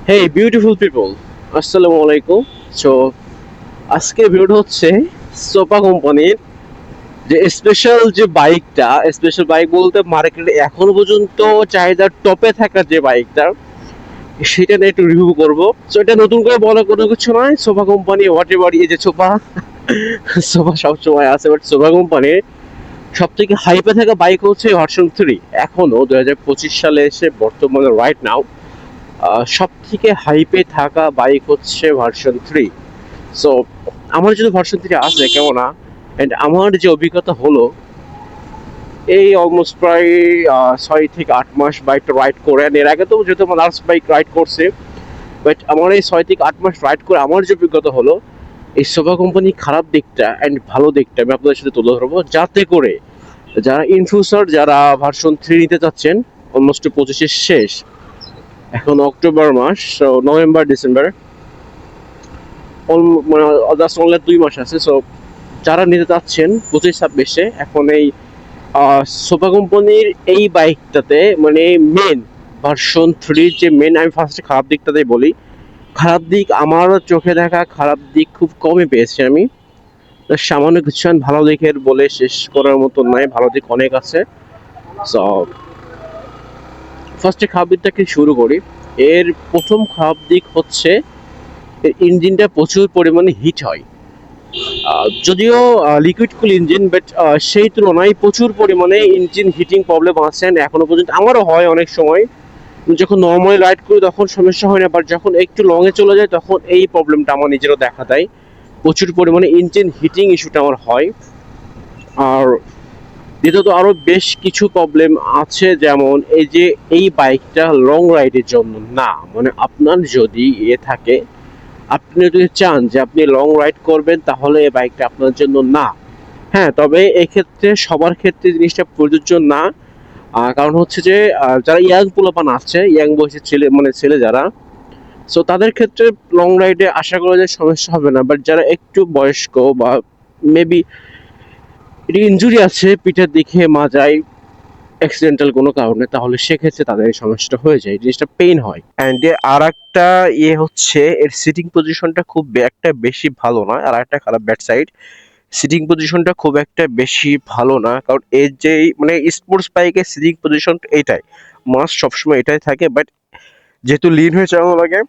হেই beautiful people, আসসালামু আলাইকুম। So আজকের ভিডিওটা হচ্ছে সোপা কোম্পানির যে স্পেশাল যে বাইকটা, স্পেশাল বাইক বলতে মার্কেটে এখনো পর্যন্ত চাহিদার টপে থাকা যে বাইকটা, সেটা নিয়ে একটু রিভিউ করবো। সো এটা নতুন করে বলার কোনো কিছু নয়। সোফা কোম্পানি হোয়াট এভার, এই যে সোফা সোফা সবসময় আছে, বাট সোফা কোম্পানির সব থেকে হাইপে থাকা বাইক হচ্ছে ভার্সন 3। এখনো 2025 সালে এসে বর্তমানে রাইট নাও সব থেকে হাইপে থাকা বাইক হচ্ছে ভার্সন 3। সো আমার যদি ভার্সন 3 আসে কেমন না, অ্যান্ড আমার যে অভিজ্ঞতা হলো এই অলমোস্ট প্রায় 6 থেকে 8 মাস বাইকটা রাইড করে, এর আগে তো যেহেতু আমার লাস্ট বাইক রাইড করছে, বাট আমার এই 6 থেকে 8 মাস রাইড করে আমার যে অভিজ্ঞতা হলো, এই সোভা কোম্পানি খারাপ দিকটা অ্যান্ড ভালো দিকটা আমি আপনাদের সাথে তুলে ধরবো, যাতে করে যারা ইন ফিউচার যারা ভার্সন 3 নিতে চাচ্ছেন, অলমোস্ট 25-এর শেষ, এখন অক্টোবর মাস, নভেম্বর ডিসেম্বর, মানে জাস্ট অনলি 2 মাস আছে। সো যারা নিতে চাচ্ছেন 25-26-এ, এখন এই সোপা কোম্পানির এই বাইকটাতে মানে ভার্সন 3 যে মেন, আমি ফার্স্টে খারাপ দিকটাতেই বলি। খারাপ দিক আমার চোখে দেখা খারাপ দিক খুব কমই পেয়েছি আমি। সামান্য কিছু আমি ভালো দিকের বলে শেষ করার মতো নয়, ভালো দিক অনেক আছে। সো ফার্স্টে খারাপ দিক থেকে শুরু করি। এর প্রথম খারাপ দিক হচ্ছে ইঞ্জিনটা প্রচুর পরিমাণে হিট হয়। যদিও লিকুইড কুল ইঞ্জিন, বাট সেই তুলনায় প্রচুর পরিমাণে ইঞ্জিন হিটিং প্রবলেম আছে এখনো পর্যন্ত। আমারও হয় অনেক সময়, যখন নর্মালি রাইড করি তখন সমস্যা হয় না, বাট যখন একটু লংয়ে চলে যায় তখন এই প্রবলেমটা আমার নিজেরও দেখা দেয়। প্রচুর পরিমাণে ইঞ্জিন হিটিং ইস্যুটা আমার হয়। আর দ্বিতীয়ত আরও বেশ কিছু প্রবলেম আছে, যেমন এই যে এই বাইকটা লং রাইডের জন্য না। মানে আপনার যদি থাকে, আপনি যদি চান যে আপনি লং রাইড করবেন, তাহলে এই বাইকটা আপনার জন্য না। হ্যাঁ, তবে এক্ষেত্রে সবার ক্ষেত্রে জিনিসটা প্রযোজ্য না। কারণ হচ্ছে যে যারা ইয়াং পোলাপান আছে, ইয়াং বয়সের ছেলে মানে ছেলে যারা, সো তাদের ক্ষেত্রে লং রাইডে আশা করা যায় সমস্যা হবে না। বাট যারা একটু বয়স্ক বা মেবি ইনজুরি আছে পিঠের দিকে, মাজায় অ্যাক্সিডেন্টাল কোনো কারণে, তাহলে সেক্ষেত্রে তাদের এই সমস্যাটা হয়ে যায়, জিনিসটা পেইন হয়। অ্যান্ড আর একটা হচ্ছে এর সিটিং পজিশনটা খুব একটা বেশি ভালো নয়। আর একটা খারাপ ব্যাড সাইড, সিটিং পজিশনটা খুব একটা বেশি ভালো না। কারণ এর যে মানে স্পোর্টস বাইকের সিটিং পজিশন এইটাই মাস্ট, সবসময় এটাই থাকে। বাট যেহেতু লিন হয়ে চালানো লাগে,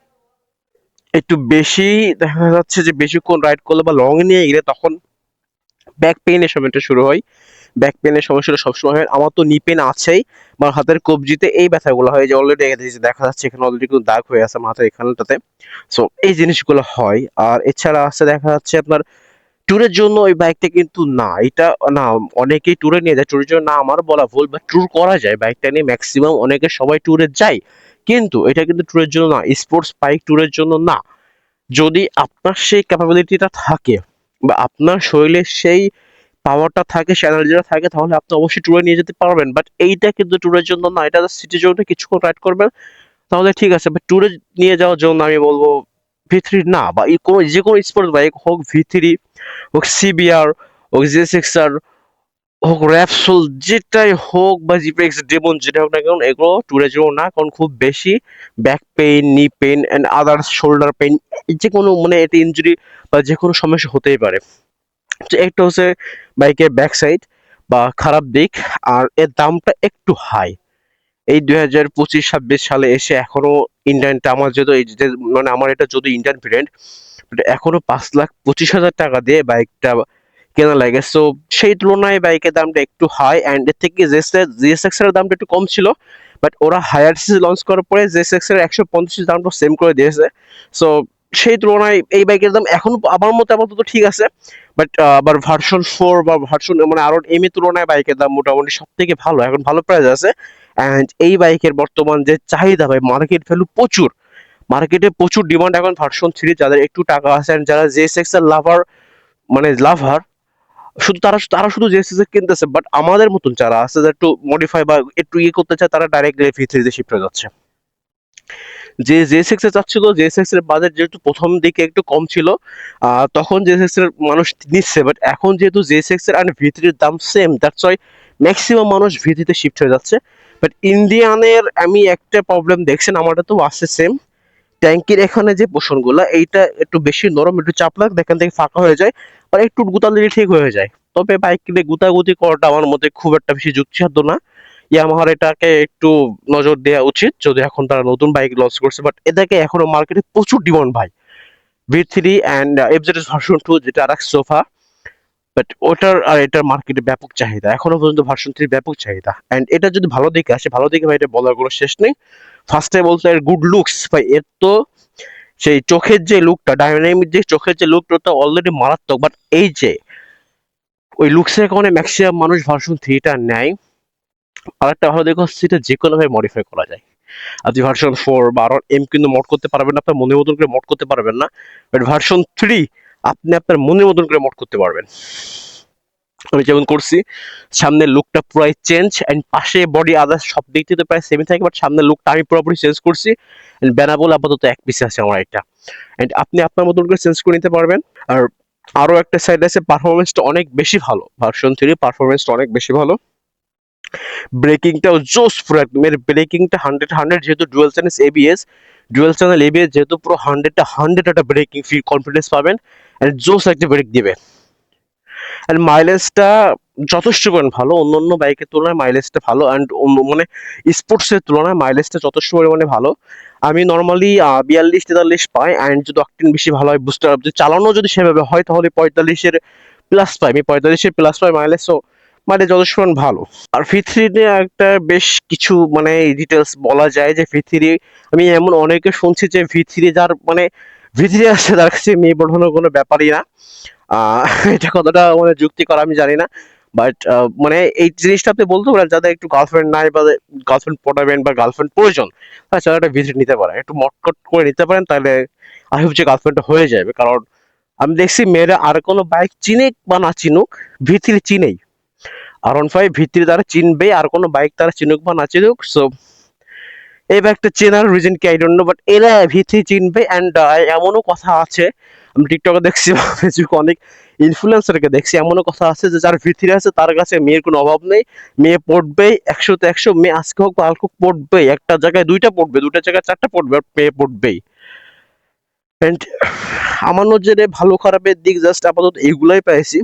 একটু বেশি দেখা যাচ্ছে যে বেশিক্ষণ রাইড করলে বা লং নিয়ে গেলে তখন ব্যাক পেইনের সময়টা শুরু হয়। ব্যাক পেনের সমস্যাটা সবসময় হয়। আমার তো নি পেন আছেই, বা হাতের কবজিতে এই ব্যথাগুলো হয়, যে অলরেডি দেখা যাচ্ছে এখানে অলরেডি কিন্তু দাগ হয়ে আছে মাথার এখানটাতে। সো এই জিনিসগুলো হয়। আর এছাড়া আছে দেখা যাচ্ছে আপনার ট্যুরের জন্য ওই বাইকটা কিন্তু না, এটা না। অনেকেই ট্যুরে নিয়ে যায়, ট্যুরের জন্য না আমার বলা ভুল, বা ট্যুর করা যায় বাইকটা নিয়ে, ম্যাক্সিমাম অনেকে সবাই ট্যুরে যায়, কিন্তু এটা কিন্তু ট্যুরের জন্য না, স্পোর্টস বাইক ট্যুরের জন্য না। যদি আপনার সেই ক্যাপাবিলিটিটা থাকে, বা আপনার শরীরে সেই পাওয়ারটা থাকে, সেই এনার্জিটা থাকে, তাহলে আপনি অবশ্যই ট্যুরে নিয়ে যেতে পারবেন। বাট এইটা কিন্তু ট্যুরের জন্য না, এটা সিটির জন্য কিছুক্ষণ রাইড করবেন তাহলে ঠিক আছে। বাট ট্যুরে নিয়ে যাওয়ার জন্য আমি বলবো ভি3 না, বা কোনো যে কোনো স্পোর্টস বাইক হোক, ভি3 হোক, সিবিআর হোক, জে6আর হোক, র্যাপসোল যেটাই হোক, বা জিপিএক্স ডেমন যেটা হোক না কেন, এগুলো ট্যুরের জন্য না। কারণ খুব বেশি ব্যাক পেইন, নি pain and others shoulder pain, যে কোনো মানে এতে ইনজুরি বা যে কোনো সমস্যা হতেই পারে। তো একটা হচ্ছে বাইকের ব্যাক সাইড বা খারাপ দিক। আর এর দামটা একটু হাই। এই 2025-26 সালে এসে এখনো ইন্ডিয়ানটা আমার যেহেতু মানে আমার এটা যদি ইন্ডিয়ান ভেরিয়েন্ট, এখনো 5,25,000 টাকা দিয়ে বাইকটা কেনা লাগে। সো সেই তুলনায় বাইকের দামটা একটু হাই। অ্যান্ড এর থেকে জিএসএক্স এর দামটা একটু কম ছিল, বাট ওরা হায়ার সিসি লঞ্চ করার পরে জিএসএক্স এর 150 দামটা সেম করে দিয়েছে। সো সেই তুলনায় এই বাইকের দাম এখন আমার মতে আপাতত ঠিক আছে। বাট আবার ভার্সন 4 বা ভার্সন মানে আরো এম এর তুলনায় বাইকের দাম মোটামুটি সব থেকে ভালো, এখন ভালো প্রাইস আছে। অ্যান্ড এই বাইকের বর্তমান যে চাহিদা ভাই, মার্কেট ভ্যালু প্রচুর, মার্কেটে প্রচুর ডিমান্ড এখন ভার্সন 3, যাদের একটু টাকা আছে and যারা জেএসএক্স এর লাভার, মানে লাভার, শুধু তারা তারা শুধু জেএসএক্স কিনতেছে। বাট আমাদের মতন যারা আছে, যারা একটু মডিফাই বা একটু করতে চায়, তারা ডাইরেক্টলি ভি3 তে শিফট হয়ে যাচ্ছে। যে জেএসএক্স এ চাচ্ছিল, জেএসএক্স এর বাজেট যেহেতু প্রথম দিকে একটু কম ছিল, তখন জেএসএক্স এর মানুষ নিচ্ছে। বাট এখন যেহেতু জেএসএক্স এর আর ভি3 এর দাম সেম, দ্যাটস ওয়াই ম্যাক্সিমাম মানুষ ভি3 তে শিফট হয়ে যাচ্ছে। বাট ইন্ডিয়ানের আমি একটা প্রবলেম দেখছেন, আমারটা তো আছে সেম, ট্যাঙ্কির এখানে যে পোষণগুলা এইটা একটু বেশি নরম, একটু চাপ লাগে এখান থেকে ফাঁকা হয়ে যায়, আর একটু গুতা দিলে ঠিক হয়ে যায়। তবে বাইক কিনে গুতাগুতি করাটা আমার মতে খুব একটা বেশি যুক্তিসাধ্য না। ইয়ামাহার এটাকে একটু নজর দেওয়া উচিত, যদি এখন তারা নতুন বাইক লঞ্চ করছে, বাট এটাকে এখনো মার্কেটে প্রচুর ডিমান্ড ভাই। V3 অ্যান্ড এফজেডএস ভার্সন 2 যেটা আর সোফা, বাট ওটার আর এটার মার্কেটে ব্যাপক চাহিদা, এখনো পর্যন্ত ভার্সন 3 ব্যাপক চাহিদা। অ্যান্ড এটা যদি ভালো দিকে আসে, ভালো দিকে ভাই এটা বলার কোনো শেষ নেই। ফার্স্টে বলতে এর গুড লুকস ভাই, এর তো সেই চোখের যে লুকটা, ডাইনামিক যে চোখের যে লুকটা, ওটা অলরেডি মারাত্মক। বাট এই যে ওই লুকসের কারণে ম্যাক্সিমাম মানুষ ভার্সন 3টা নেয়। আর একটা ভালো দিক হচ্ছে এটা যে কোনো ভাবে মডিফাই করা যায়। আপনি ভার্সন 4 বা আরো এম কিন্তু মড করতে পারবেন না, আপনার মনের মতন করে মড করতে পারবেন না, বাট ভার্সন 3 আপনি আপনার মনের মতন করে মড করতে পারবেন। আমি যেমন করছি, সামনের লুকটা পুরাই চেঞ্জ, এন্ড পাশে বডি আদার্স সব দিক থেকে প্রায় সেমই থাকে, বাট সামনের লুকটা আমি পুরোপুরি চেঞ্জ করছি। এন্ড বেনাবল আপাতত এক পিসে আছে আমার এটা, এন্ড আপনি আপনার মতন করে চেঞ্জ করে নিতে পারবেন। আর আরো একটা সাইড আছে, পারফরমেন্সটা অনেক বেশি ভালো, ভার্সন 3 পারফরমেন্সটা অনেক বেশি ভালো। ব্রেকিংটাও জোস পুরো একদম, এর ব্রেকিংটা 100 যেহেতু ডুয়াল চ্যানেল এবিএস যেহেতু পুরো 100 একটা ব্রেকিং ফিল কনফিডেন্স পাবেন, এন্ড জোস একটা ব্রেক দিবে। এন্ড মাইলেজটা যথেষ্ট পরিমাণ ভালো, অন্যান্য বাইকের তুলনায় মাইলেজটা ভালো, অ্যান্ড মানে স্পোর্টসের তুলনায় মাইলেজটা যথেষ্ট পরিমাণে ভালো। আমি নর্মালি 42-43 পাই, অ্যান্ড যদি অকটেন বেশি ভালো হয়, বুস্টার যদি চালানো যদি সেভাবে হয়, তাহলে 45-এর প্লাস পাই, আমি 45-এর প্লাস পাই মাইলেজ। সো মানে যথেষ্ট পরিমাণ ভালো। আর V3 নিয়ে একটা বেশ কিছু মানে ডিটেলস বলা যায় যে V3, আমি এমন অনেকে শুনছি যে V3 যার মানে V3 আছে তার কাছে মেয়ে পড়ানোর কোনো ব্যাপারই না। আহ এটা কতটা মানে যুক্তিকর আমি জানি না, বাট মানে এই জিনিসটা আপনি বলতে পারেন যাদের একটু গার্লফ্রেন্ড নাই বা গার্লফ্রেন্ড পটাবেন বা গার্লফ্রেন্ড প্রয়োজন, তাছাড়া একটা ভিজিট নিতে পারেন, একটু মটকট করে নিতে পারেন, তাহলে আই হোপ যে গার্লফ্রেন্ডটা হয়ে যাবে। কারণ আমি দেখছি মেয়েরা আর কোনো বাইক চিনুক বা না চিনুক, V3 চিনেই। R15 V3 তারা চিনবে, আর কোনো বাইক তারা চিনুক বা না চিনুক। সো এই বাইকটা চেনার রিজন কি আই ডোন্ট নো, বাট এরা V3 চিনবে। অ্যান্ড এমনও কথা আছে, আমি টিকটকে দেখছি বা ফেসবুকে অনেক ইনফ্লুয়েন্সারকে দেখছি, এমনও কথা আছে যে যার V3 আছে তার কাছে মেয়ের কোনো অভাব নেই, মেয়ে পড়বেই 100-তে 100, মেয়ে আজকে হোক বা কালকে হোক পড়বেই, একটা জায়গায় দুইটা পড়বে, দুইটা জায়গায় চারটা পড়বে, আর মেয়ে পড়বেই। অ্যান্ড আমার নজরে ভালো খারাপের দিক জাস্ট আপাতত এগুলাই পাইছি,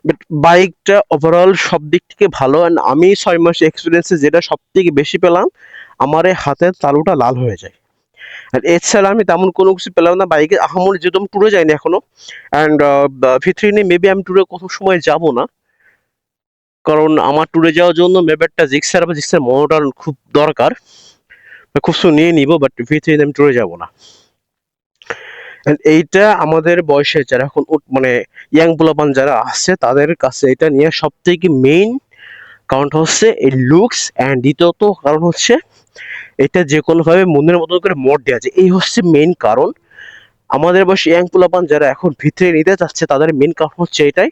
বাট বাইকটা ওভারঅল সব দিক থেকে ভালো। অ্যান্ড আমি 6 মাস এক্সপিরিয়েন্সে যেটা সব থেকে বেশি পেলাম, আমার এই হাতের তালুটা লাল হয়ে যায়। আর এছাড়া আমি তেমন কোনো কিছু পেলাম না বাইকে আহামরি, যেহেতু আমি ট্যুরে যাইনি এখনো। অ্যান্ড V3 নিয়ে মেবি আমি ট্যুরে কত সময় যাব না, কারণ আমার ট্যুরে যাওয়ার জন্য মেবি একটা জিক্সার বা জিক্সার মোটর খুব দরকার, খুব সুন নিয়ে নিব, বাট V3 নিয়ে আমি ট্যুরে যাব না। And এইটা আমাদের বয়সে যারা এখন মানে ইয়াং পোলাপান যারা আছে তাদের কাছে এটা নিয়ে সব থেকে মেইন কারণটা হচ্ছে এই লুকস, অ্যান্ড দ্বিতীয়ত কারণ হচ্ছে এটা যে কোনো ভাবে মনের মতো করে মোড দেওয়া যায়, এই হচ্ছে মেইন কারণ। আমাদের বয়সে ইয়াং পোলাপান যারা এখন ভিতরে নিতে চাচ্ছে তাদের মেইন কারণ হচ্ছে এটাই,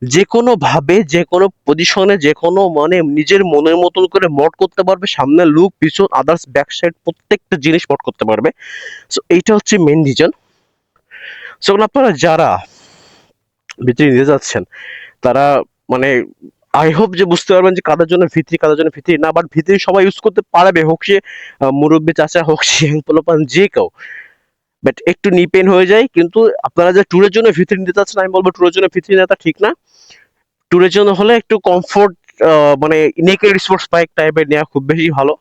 যে কোনো ভাবে যে কোনো পজিশনে যে কোনো মানে নিজের মনের মতন করে মোড করতে পারবে, সামনে লুক পিছন আদার্স ব্যাক সাইড প্রত্যেকটা জিনিস মোড করতে পারবে। সো এইটা হচ্ছে মেইন রিজন। সো আপনারা যারা ভিতরে নিতে যাচ্ছেন তারা মানে আই হোপ যে বুঝতে পারবেন যে কাদের জন্য ভিত্রি কাদের জন্য ভিত্রি না, বাট ভিত্রি সবাই ইউজ করতে পারবে, হোক সে মুরব্বী চাচা, হোক সে পোলাপান, যে কেউ। বাট একটু নি পেন হয়ে যায়, কিন্তু আপনারা যে ট্যুরের জন্য ভিত্রি নিতে চাচ্ছেন, আমি বলবো ট্যুরের জন্য ভিত্রি নেওয়াটা ঠিক না। ট্যুরের জন্য হলে একটু কমফোর্ট মানে নেকেড স্পোর্টস বাইক টাইপের নেওয়া খুব বেশি ভালো,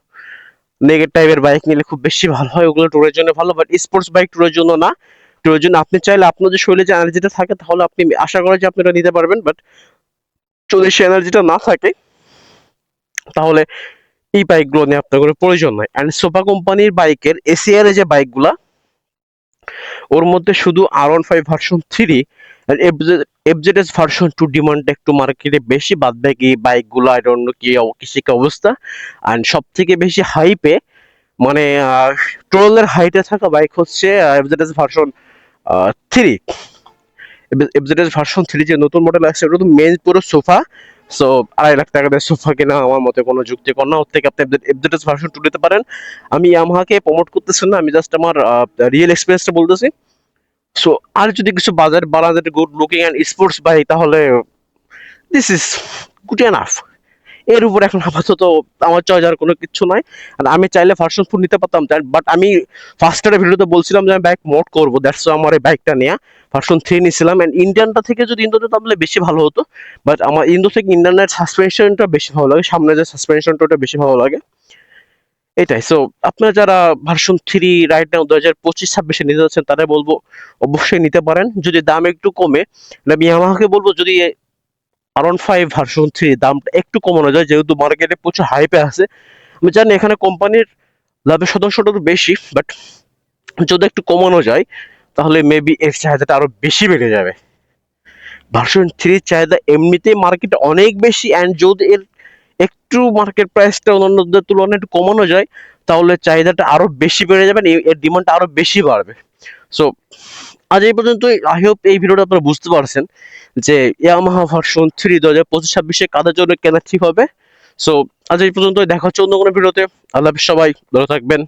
নেকেড টাইপের বাইক নিলে খুব বেশি ভালো হয়, ওগুলো ট্যুরের জন্য ভালো, বাট স্পোর্টস বাইক ট্যুরের জন্য না। ট্যুরের জন্য আপনি চাইলে আপনার যে শরীরে যে এনার্জিটা থাকে তাহলে আপনি আশা করেন যে আপনি এটা নিতে পারবেন, বাট যদি সে এনার্জিটা না থাকে তাহলে এই বাইকগুলো নিয়ে আপনার কোনো প্রয়োজন নাই। অ্যান্ড সোপা কোম্পানির বাইকের এসিআর যে বাইকগুলা, ওর মধ্যে শুধু R15 ভার্সন 3 আর এফজেডএস ভার্সন 2 ডিমান্ড একটু মার্কেটে বেশি, বাদ বাকি বাইকগুলো আই ডোন্ট নো কি কি অবস্থা। অ্যান্ড সব থেকে বেশি হাইপে মানে ট্রোলের হাইটে থাকা বাইক হচ্ছে এফজেডএস ভার্সন 3। এফজেডএস ভার্সন 3 যে নতুন মডেল আসছে ওটা তো মেন পুরো সোফা। সো 2.5 লাখ টাকা দিয়ে সোফা কেনা আমার মতে কোনো যুক্তিকর না, ওর থেকে আপনি এফজেডএস ভার্সন 2 নিতে পারেন। আমি ইয়ামাহাকে প্রমোট করতেছি না, আমি জাস্ট আমার রিয়েল এক্সপিরিয়েন্সটা বলতেছি। সো আর যদি কিছু বাজার বাড়াতে good looking and sports bike, তাহলে দিস ইজ গুড এনাফ। এর উপর এখন আপাতত আমার চয়েস আর কোনো কিছু নাই। আর আমি চাইলে ভার্সন 4 নিতে পারতাম, বাট আমি ফার্স্টের ভিডিওতে বলছিলাম যে আমি বাইক মোড করবো, দ্যাটস আমার এই বাইকটা নেওয়া। ভার্সন 3 নিয়েছিলাম, এন্ড ইন্ডিয়ানটা থেকে যদি ইন্দোতে তাহলে বেশি ভালো হতো, বাট আমার ইন্দো থেকে ইন্ডিয়ানের সাসপেনশনটা বেশি ভালো লাগে, সামনে যে সাসপেনশনটা ওটা বেশি ভালো লাগে, এটাই। সো আপনারা যারা ভার্সন 3 রাইট নাও 2025-26 নিতে যাচ্ছেন তাদের বলবো অবশ্যই নিতে পারেন, যদি দাম একটু কমে। আমি ইয়ামাহাকে বলবো যদি R15 ভার্সন 3 দামটা একটু কমানো যায়, যেহেতু মার্কেটে প্রচুর হাইপে আছে। আমি জানি এখানে কোম্পানির লাভের শতাংশটা তো বেশি, বাট যদি একটু কমানো যায় তাহলে মেবি এর চাহিদাটা আরো বেশি বেড়ে যাবে। ভার্সন 3 চাহিদা এমনিতেই মার্কেটে অনেক বেশি, অ্যান্ড যদি এর একটু মার্কেট প্রাইসটা অন্যান্যদের তুলনায় একটু কমানো যায় তাহলে চাহিদাটা আরো বেশি বেড়ে যাবে, এর ডিমান্ডটা আরো বেশি বাড়বে। সো আজ এই পর্যন্তই। আই হোপ এই ভিডিওটা আপনারা বুঝতে পারছেন যে ইয়ামাহা ভার্সন 3 2025-26 কাদের জন্য কেনা ঠিক হবে। সো আজ এই পর্যন্তই, দেখা হচ্ছে অন্য কোনো ভিডিওতে। আল্লাহ হাফেজ, সবাই ভালো থাকবেন।